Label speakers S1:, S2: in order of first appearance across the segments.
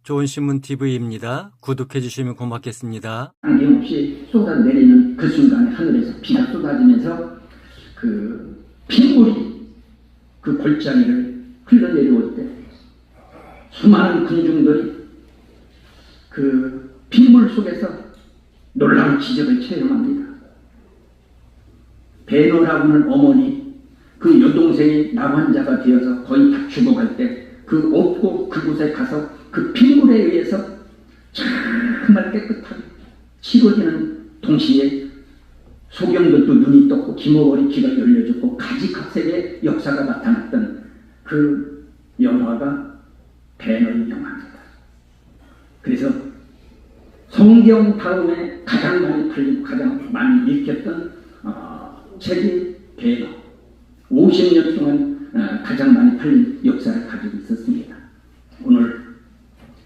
S1: 좋은신문TV입니다. 구독해주시면 고맙겠습니다.
S2: 안김없이 쏟아내리는 그 순간에 하늘에서 비가 쏟아지면서 그 핏물이 그 골짜기를 흘러내려올 때 수많은 군중들이 그 핏물 속에서 놀라운 기적을 체험합니다. 베노라고 하는 어머니, 그 여동생이 나환자가 되어서 거의 다 죽어갈 때 그 없고 그곳에 가서 그 핏물에 의해서 정말 깨끗하게 치료되는 동시에 소경들도 눈이 떴고 기모거리 귀가 열려졌고 가지각색의 역사가 나타났던 그 영화가 베너의 영화입니다. 그래서 성경 다음에 가장 많이 팔리고 가장 많이 읽혔던 책이 베너. 50년 동안 가장 많이 팔린 역사를 가지고 있었습니다. 오늘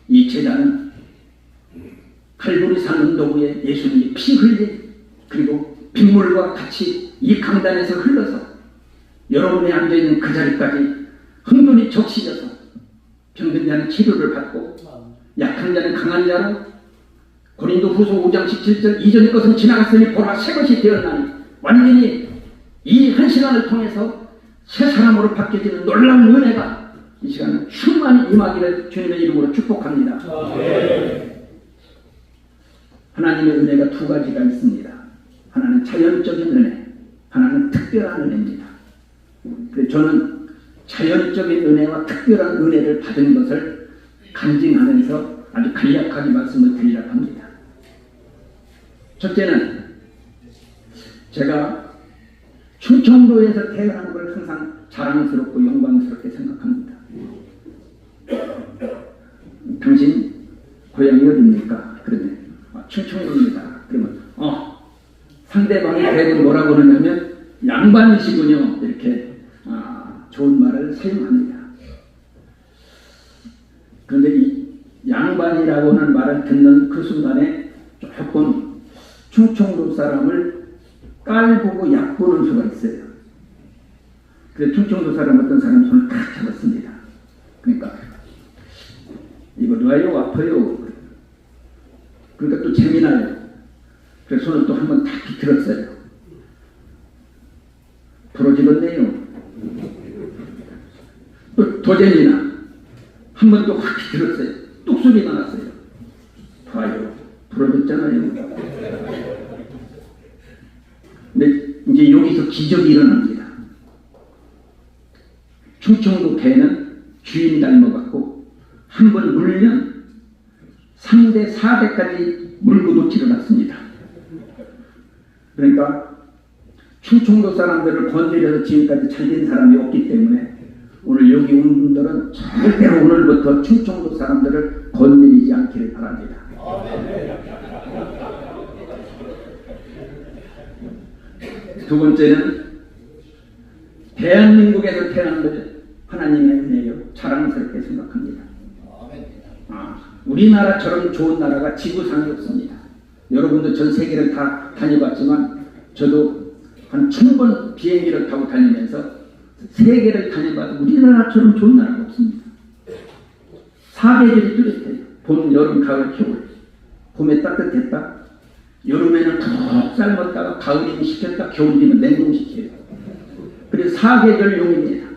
S2: 이 제단은 칼보리산 운동후에 예수님이 피 흘린 그리고 빗물과 같이 이 강단에서 흘러서 여러분이 앉아있는 그 자리까지 흥분이 적시져서 병든 자는 치료를 받고 약한 자는 강한 자로 고린도후서 5장 17절 이전 것은 지나갔으니 보라 새 것이 되었나니 완전히 이 한 시간을 통해서 새 사람으로 바뀌어지는 놀라운 은혜가 이 시간에 충만히 임하기를 주님의 이름으로 축복합니다. 하나님의 은혜가 두 가지가 있습니다. 하나는 자연적인 은혜, 하나는 특별한 은혜입니다. 그래서 저는 자연적인 은혜와 특별한 은혜를 받은 것을 간증하면서 아주 간략하게 말씀을 드리려고 합니다. 첫째는 제가 충청도에서 태어난 걸 항상 자랑스럽고 영광스럽게 생각합니다. 당신 고향이 어디입니까? 그러면 충청도입니다. 그러면 상대방이 대부분 뭐라고 그러냐면 양반이시군요. 이렇게 좋은 말을 사용합니다. 그런데 이 양반이라고 하는 말을 듣는 그 순간에 조금 충청도 사람을 깔보고 약보는 수가 있어요. 그래서 충청도 사람 어떤 사람 손을 탁 잡았습니다. 그러니까 이거 놔요 아파요. 그러니까 또 재미나요. 그래서 손을 또 한번 탁 비틀었어요. 부러지겠네요. 또 더 재미나 한 번 또 확 비틀었어요. 뚝 소리가 났어요. 봐요. 부러졌잖아요. 근데 이제 여기서 기적이 일어납니다. 충청도 개는 주인 닮아갖고 한 번 물면 3대 4대까지 물고 놓지를 않습니다. 그러니까 충청도 사람들을 건드려서 지금까지 잘된 사람이 없기 때문에 오늘 여기 온 분들은 절대로 오늘부터 충청도 사람들을 건드리지 않기를 바랍니다. 두 번째는 대한민국에서 태어난 것을 하나님의 은혜요 자랑스럽게 생각합니다. 우리나라처럼 좋은 나라가 지구상에 없습니다. 여러분도 전 세계를 다 다녀봤지만 저도 한 1000번 비행기를 타고 다니면서 세계를 다녀봐도 우리나라처럼 좋은 나라가 없습니다. 사계절이 뚜렷해요. 봄, 여름, 가을, 겨울. 봄에 따뜻했다. 여름에는 푹 삶았다가 가을이면 식혔다. 겨울이면 냉동시켜요. 그래서 사계절용입니다.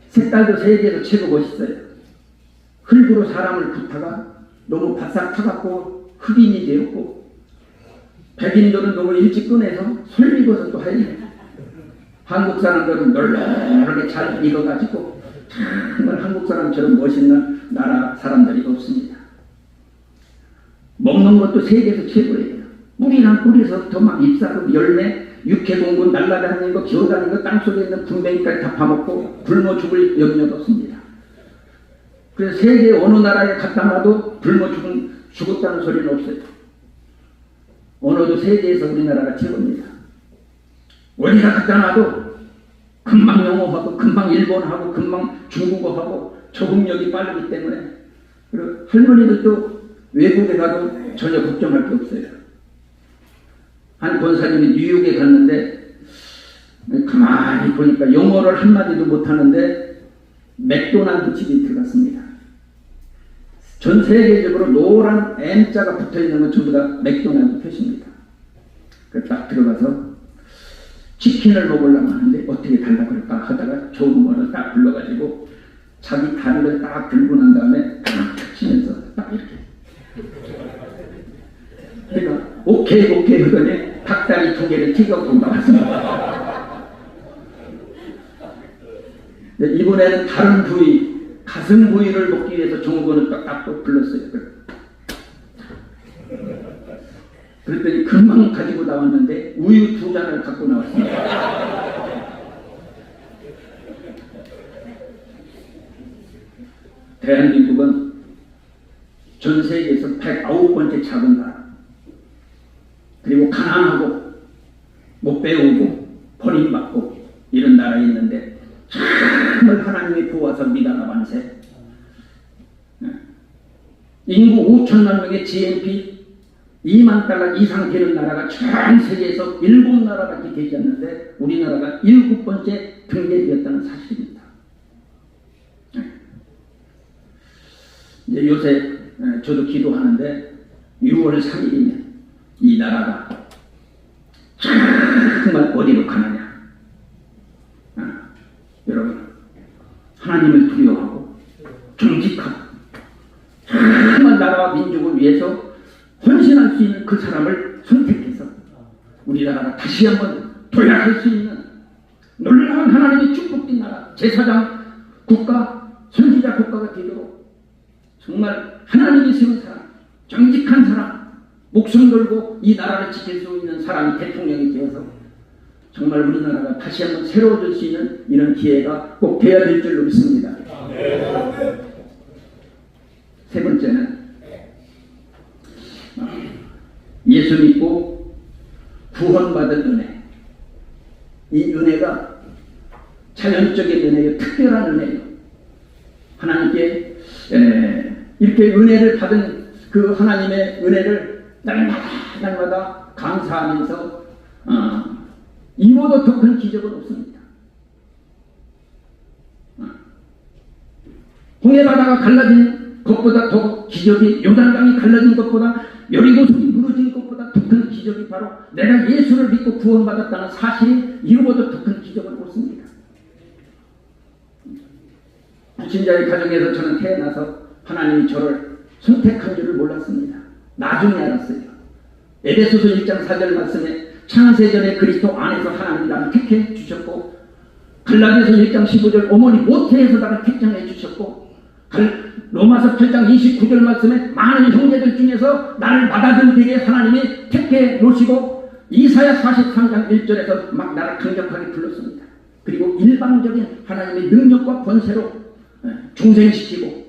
S2: 색깔도 세계에서 최고 멋있어요. 흙으로 사람을 붓다가 너무 바싹 타갖고 흑인이 되었고 백인들은 너무 일찍 꺼내서 솔익어서 또 해요. 한국 사람들은 널널하게 잘 익어가지고 정말 한국 사람처럼 멋있는 나라 사람들이 없습니다. 먹는 것도 세계에서 최고예요. 뿌리랑 뿌리서부터 막 잎사귀, 열매, 육해공군, 날아다니는 거, 기어다니는 거, 땅속에 있는 군뱅이까지 다 파먹고 굶어 죽을 염려도 없습니다. 그래서 세계 어느 나라에 갖다 놔도 굶어 죽었다는 소리는 없어요. 언어도 세계에서 우리나라가 최고입니다. 어디다 갖다 놔도 금방 영어하고 금방 일본하고 금방 중국어하고 적응력이 빠르기 때문에 그리고 할머니들도 외국에 가도 전혀 걱정할 게 없어요. 한 권사님이 뉴욕에 갔는데 가만히 보니까 영어를 한마디도 못하는데 맥도날드 집이 들어갔습니다. 전 세계적으로 노란 M자가 붙어있는 건 전부 다 맥도날드 표시입니다. 그래서 딱 들어가서 치킨을 먹으려고 하는데 어떻게 달라고 그럴까 하다가 좋은 거를 딱 불러가지고 자기 다리를 딱 들고 난 다음에 탁 치면서 딱 이렇게 그러니까 오케이 하더니 닭다리 2개를 튀겨갖고 나왔습니다. 이번에는 다른 부위 가슴 부위를 먹기 위해서 종국원을 딱 불렀어요. 그랬더니 금방 가지고 나왔는데 우유 2잔을 갖고 나왔습니다. 대한민국은 전 세계에서 109번째 작은 나라, 그리고 가난하고 못 배우고 버림받고 이런 나라에 있는데 정말 하나님이 보아서 미나라 만세. 인구 5천만 명의 GNP 2만 달러 이상 되는 나라가 전 세계에서 7나라밖에 되지 않는데 우리나라가 7번째 등재되었다는 사실입니다. 이제 요새 저도 기도하는데 6월 3일이면 이 나라가 정말 어디로 가느냐. 여러분, 하나님을 두려워하고 정직하고 정말 나라와 민족을 위해서 헌신할 수 있는 그 사람을 선택해서 우리나라가 다시 한번 도약할 수 있는 놀라운 하나님의 축복된 나라, 제사장 국가, 선지자 국가가 되도록 정말 하나님이 세운 사람, 정직한 사람, 목숨 걸고 이 나라를 지킬 수 있는 사람이 대통령이 되어서 정말 우리나라가 다시 한번 새로워질 수 있는 이런 기회가 꼭 돼야 될 줄로 믿습니다. 세 번째는 예수 믿고 구원받은 은혜. 이 은혜가 자연적인 은혜요, 특별한 은혜요. 하나님께 이렇게 은혜를 받은 그 하나님의 은혜를 날마다 감사하면서 이보다 더 큰 기적은 없습니다. 홍해바다가 갈라진 것보다 더 기적이, 요단강이 갈라진 것보다, 여리고성이 무너진 것보다 더 큰 기적이 바로 내가 예수를 믿고 구원받았다는 사실이 이보다 더 큰 기적은 없습니다. 불신자의 가정에서 저는 태어나서 하나님이 저를 선택한 줄을 몰랐습니다. 나중에 알았어요. 에베소서 1장 4절 말씀에 창세전에 그리스도 안에서 하나님이 나를 택해 주셨고, 갈라디아서 1장 15절 어머니 모태에서 나를 택정해 주셨고, 로마서 8장 29절 말씀에 많은 형제들 중에서 나를 받아들이게 하나님이 택해 놓으시고, 이사야 43장 1절에서 막 나를 강력하게 불렀습니다. 그리고 일방적인 하나님의 능력과 권세로 중생시키고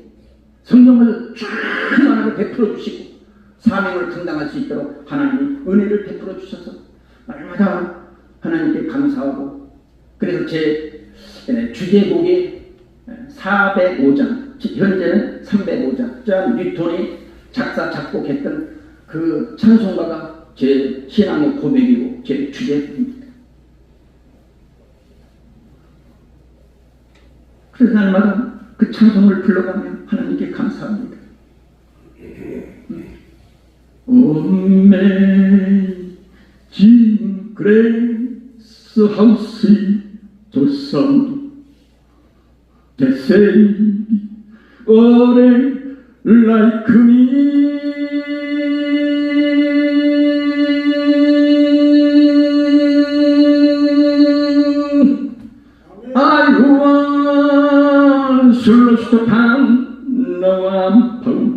S2: 성령을 충만하게 베풀어 주시고 사명을 감당할 수 있도록 하나님이 은혜를 베풀어 주셔서 날마다 하나님께 감사하고, 그래서 제 주제곡이 405장, 현재는 305장, 존 뉴턴이 작사 작곡했던 그 찬송가가 제 신앙의 고백이고 제 주제곡입니다. 그래서 날마다 그 찬송을 불러가며 하나님께 감사합니다. Amazing grace, how sweet the sound that saved a wretch like me. I once lost a pound, now I'm found.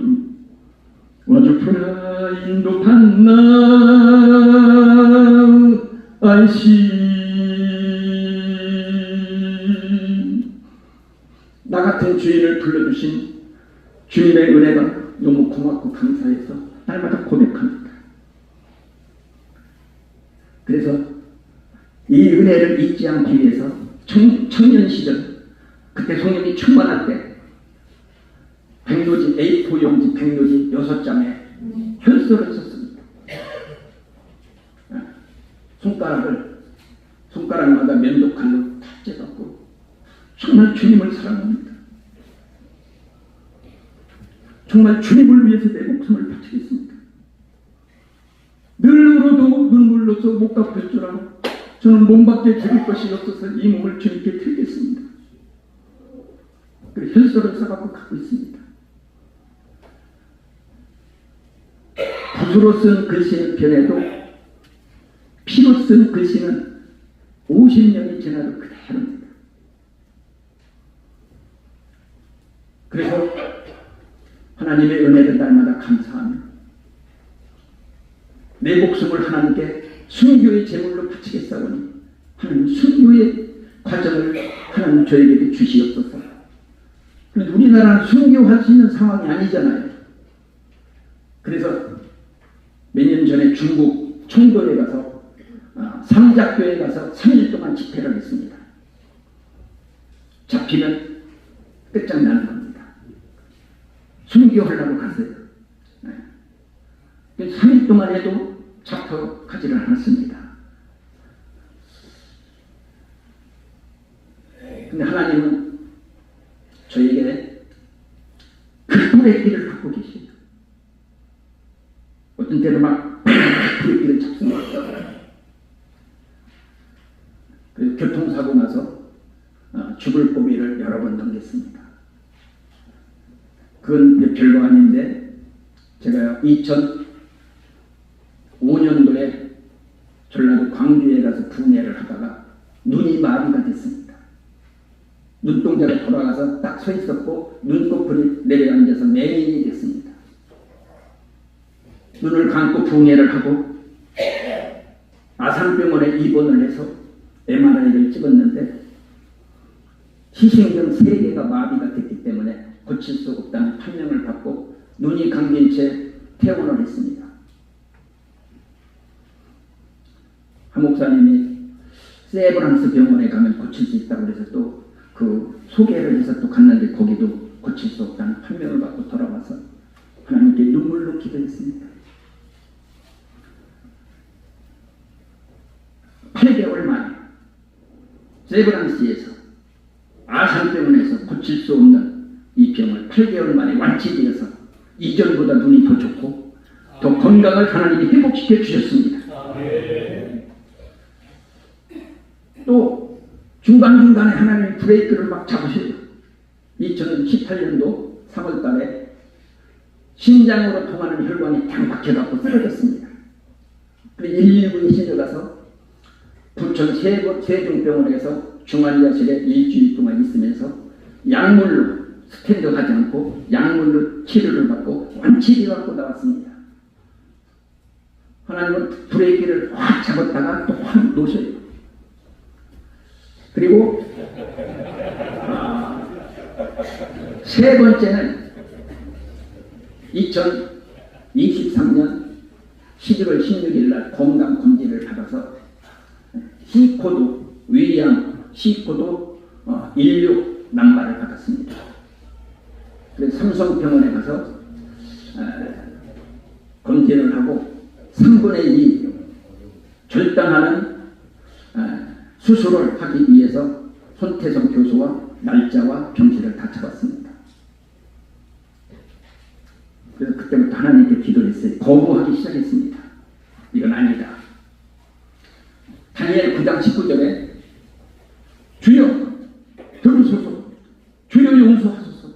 S2: Was blind upon now I see. 나 같은 주인을 불러주신 주님의 은혜가 너무 고맙고 감사해서 날마다 고백합니다. 그래서 이 은혜를 잊지 않기 위해서 청년 시절, 그때 성령이 충만할 때 백로지, A4 용지 백로지 6장에 혈서를 썼습니다. 손가락마다 면도칼로 탁 째갖고 정말 주님을 사랑합니다. 정말 주님을 위해서 내 목숨을 바치겠습니다. 늘 울어도 눈물로서 못 갚을 줄 알아 저는 몸밖에 드릴 것이 없어서 이 몸을 주님께 드리겠습니다. 그리고 혈서를 써갖고 갖고 있습니다. 붓으로 쓴 글씨는 변해도 피로 쓴 글씨는 50년이 지나도 그대로입니다. 그래서 하나님의 은혜를 날마다 감사하며 내 목숨을 하나님께 순교의 제물로 바치겠사오니 하나님 순교의 과정을 하나님 저에게 주시옵소서. 그런데 우리나라는 순교할 수 있는 상황이 아니잖아요. 그래서 몇 년 전에 중국 청도에 가서 삼작교에 가서 3일 동안 집회를 했습니다. 잡히면 끝장나는 겁니다. 순교하려고 갔어요. 3일 동안 해도 잡혀가지를 않았습니다. 근데 하나님은 저에게 그 불의 길을 갖고 계세요. 어떤 때는 막 불의 길을 잡습니다. 그래서 교통사고 나서 죽을 고비를 여러 번 넘겼습니다. 그건 별거 아닌데 제가 2005년도에 전라도 광주에 가서 부흥회를 하다가 눈이 마비가 됐습니다. 눈동자가 돌아가서 딱 서 있었고 눈꺼풀이 내려앉아서 맹인이 됐습니다. 눈을 감고 부흥회를 하고 아산병원에 입원을 해서 MRI를 찍었는데 시신경 3개가 마비가 됐기 때문에 고칠 수 없다는 판명을 받고 눈이 감긴 채 퇴원을 했습니다. 한 목사님이 세브란스 병원에 가면 고칠 수 있다고 그래서 또 그 소개를 해서 또 갔는데 거기도 고칠 수 없다는 판명을 받고 돌아와서 하나님께 눈물로 기도했습니다. 8개월 만에 세브란스에서 아산병원에서 고칠 수 없는 이 병을 8개월 만에 완치되어서 이전보다 눈이 더 좋고 더 건강을 하나님이 회복시켜 주셨습니다. 또 중간중간에 하나님이 브레이크를 막 잡으셔요. 2018년도 3월 달에 심장으로 통하는 혈관이 탕 박혀갖고 쓰러졌습니다. 그래서 119에 실려가서 부천 세종병원에서 중환자실에 일주일 동안 있으면서 약물로 스탠드 하지 않고 약물로 치료를 받고 완치를 받고 나왔습니다. 하나님은 브레이크를 확 잡았다가 또 확 놓으셔요. 그리고 세 번째는 2023년 11월 16일 날 건강검진을 받아서 C코드 위암 C코드 16 남발을 받았습니다. 그래서 삼성병원에 가서 검진을 하고 3분의 2 절단하는 수술을 하기 위해서 손태성 교수와 날짜와 병실을 다 잡았습니다. 그래서 그때부터 하나님께 기도를 했어요. 거부하기 시작했습니다. 이건 아니다. 다니엘 9장 19절에 주여 들으소서, 주여 용서하소서,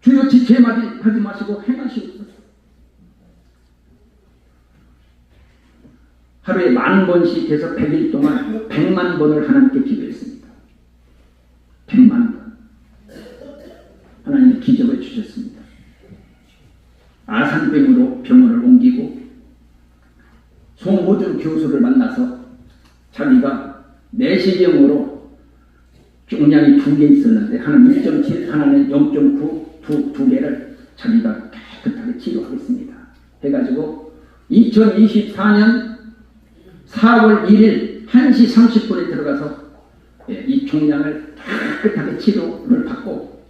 S2: 주여 지체하지 마시고 행하시옵소서. 하루에 10,000번씩 해서 100일 동안 100만 번을 하나님께 기도했습니다. 100만 번. 하나님이 기적을 주셨습니다. 아산병으로 병원을 옮기고 송호준 교수를 만나서 자기가 내시경으로 종양이 2개 있었는데 하나는 1.7, 하나는 0.9 두 개를 자기가 깨끗하게 치료하겠습니다. 해가지고 2024년 4월 1일 1시 30분에 들어가서 이 종양을 깨끗하게 치료를 받고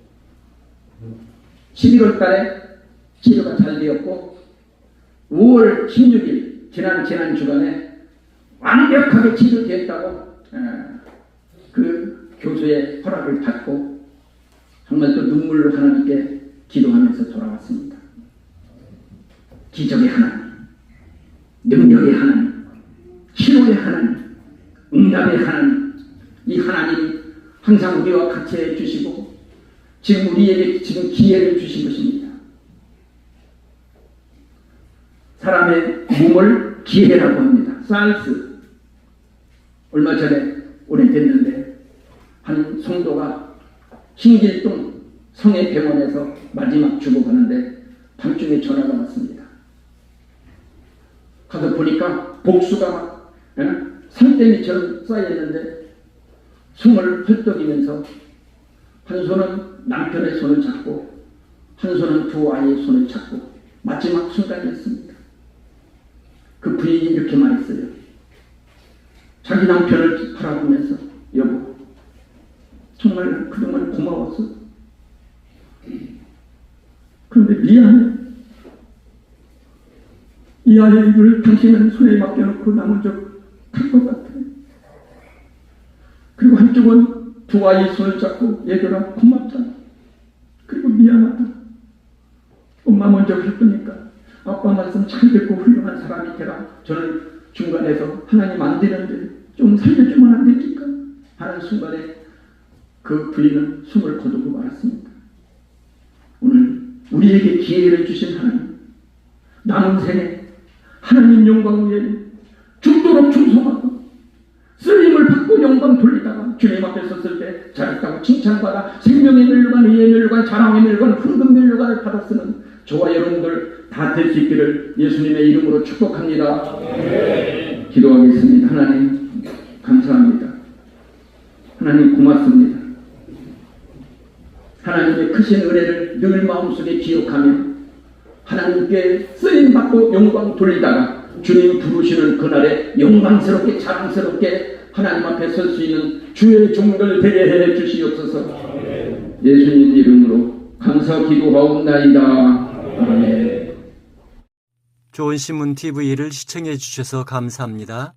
S2: 11월 달에 치료가 잘 되었고 5월 16일 지난 주간에 완벽하게 치료됐다고 그 교수의 허락을 받고 정말 또 눈물로 하나님께 기도하면서 돌아왔습니다. 기적의 하나님, 능력의 하나님, 치료의 하나님, 응답의 하나님, 이 하나님이 항상 우리와 같이 해주시고 지금 우리에게 지금 기회를 주신 것입니다. 사람의 몸을 기회라고 합니다. 살스. 얼마 전에 오래됐는데 한 성도가 신길동 성의 병원에서 마지막 죽어가는데 밤중에 전화가 왔습니다. 가서 보니까 복수가 산더미처럼 쌓여있는데 숨을 헐떡이면서 한 손은 남편의 손을 잡고 한 손은 두 아이의 손을 잡고 마지막 순간이었습니다. 그 부인이 이렇게 말했어요. 자기 남편을 바라보면서 여보 정말 그동안 고마웠어. 그런데 미안해. 이 아이를 당신은 손에 맡겨놓고 나 먼저 갈 것 같아. 그리고 한쪽은 두 아이의 손을 잡고 얘들아 고맙다. 그리고 미안하다. 엄마 먼저 갈 거니까 아빠 말씀 잘 듣고 훌륭한 사람이 되라. 저는 중간에서 하나님 안 되는데 좀 살려주면 안 됩니까? 하는 순간에 그 부인은 숨을 거두고 말았습니다. 오늘 우리에게 기회를 주신 하나님, 남은 생에 하나님 영광 위에 죽도록 충성하고 쓰임을 받고 영광 돌리다가 주님 앞에 섰을 때 잘했다고 칭찬받아 생명의 멸류관, 의의 멸류관, 자랑의 멸류관, 황금 멸류관을 받아 쓰는 저와 여러분들 다 될 수 있기를 예수님의 이름으로 축복합니다. 기도하겠습니다. 하나님 감사합니다. 하나님 고맙습니다. 하나님의 크신 은혜를 늘 마음속에 기억하며 하나님께 쓰임받고 영광 돌리다가 주님 부르시는 그날에 영광스럽게 자랑스럽게 하나님 앞에 설 수 있는 주의 종들 되게 해 주시옵소서. 예수님 이름으로 감사 기도하옵나이다. 아멘.
S1: 좋은 신문 TV를 시청해 주셔서 감사합니다.